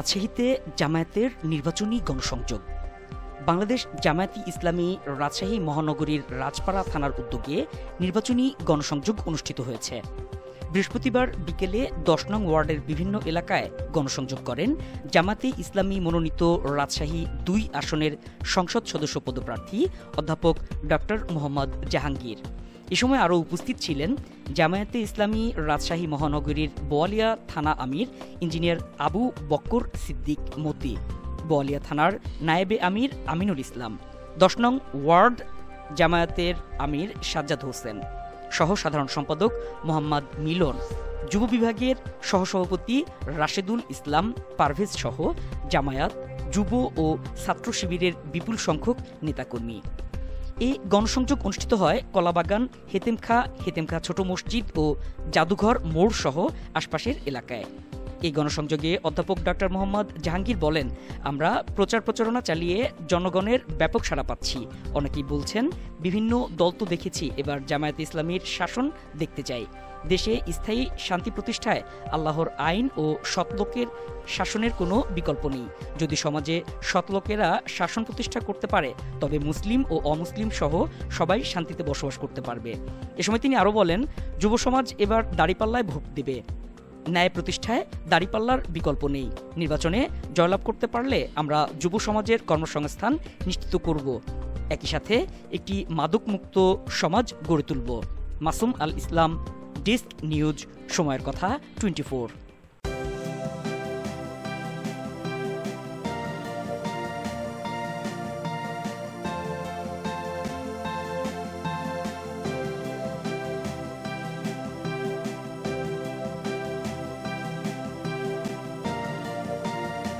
রাজশাহীতে জামায়াতের নির্বাচনী গণসংযোগ। বাংলাদেশ জামায়াতে ইসলামী রাজশাহী মহানগরীর রাজপাড়া থানার উদ্যোগে নির্বাচনী গণসংযোগ অনুষ্ঠিত হয়েছে। বৃহস্পতিবার বিকেলে ১০ নং ওয়ার্ডের বিভিন্ন এলাকায় গণসংযোগ করেন জামায়াতে ইসলামী মনোনীত রাজশাহী ২ আসনের সংসদ সদস্য পদপ্রার্থী অধ্যাপক ডক্টর মোহাম্মদ জাহাঙ্গীর। এ সময় আরও উপস্থিত ছিলেন জামায়াতে ইসলামী রাজশাহী মহানগরীর বোয়ালিয়া থানা আমির ইঞ্জিনিয়ার আবু বক্কর সিদ্দিক মতি, বোয়ালিয়া থানার নায়েবে আমির আমিনুল ইসলাম, ১০ নং ওয়ার্ড জামায়াতের আমির সাজ্জাদ হোসেন, সহ সাধারণ সম্পাদক মোহাম্মদ মিলন, যুব বিভাগের সহসভাপতি রাশেদুল ইসলাম পারভেজ সহ জামায়াত, যুব ও ছাত্র শিবিরের বিপুল সংখ্যক নেতাকর্মী। এই গণসংযোগ অনুষ্ঠিত হয় কলাবাগান, হেতেমখা ছোট মসজিদ ও জাদুঘর মোড় সহ আশপাশের এলাকায়। এই গণসংযোগে অধ্যাপক ডক্টর মোহাম্মদ জাহাঙ্গীর বলেন, আমরা প্রচার প্রচারণা চালিয়ে জনগণের ব্যাপক সাড়া পাচ্ছি। অনেকেই বলছেন, বিভিন্ন দল তো দেখেছি, এবার জামায়াতে ইসলামীর শাসন দেখতে চাই। দেশে স্থায়ী শান্তি প্রতিষ্ঠায় আল্লাহর আইন ও সৎলোকের শাসনের কোনো বিকল্প নেই। যদি সমাজে সৎলোকেরা শাসন প্রতিষ্ঠা করতে পারে, তবে মুসলিম ও অমুসলিম সহ সবাই শান্তিতে বসবাস করতে পারবে। এ সময় তিনি আরও বলেন, যুব সমাজ এবার দাঁড়িপাল্লায় ভোট দেবে। ন্যায় প্রতিষ্ঠায় দাঁড়িপাল্লার বিকল্প নেই। নির্বাচনে জয়লাভ করতে পারলে আমরা যুব সমাজের কর্মসংস্থান নিশ্চিত করব, একই সাথে একটি মাদকমুক্ত সমাজ গড়ে তুলব। মাসুম আল ইসলাম, ডেস্ক নিউজ, সময়ের কথা 24।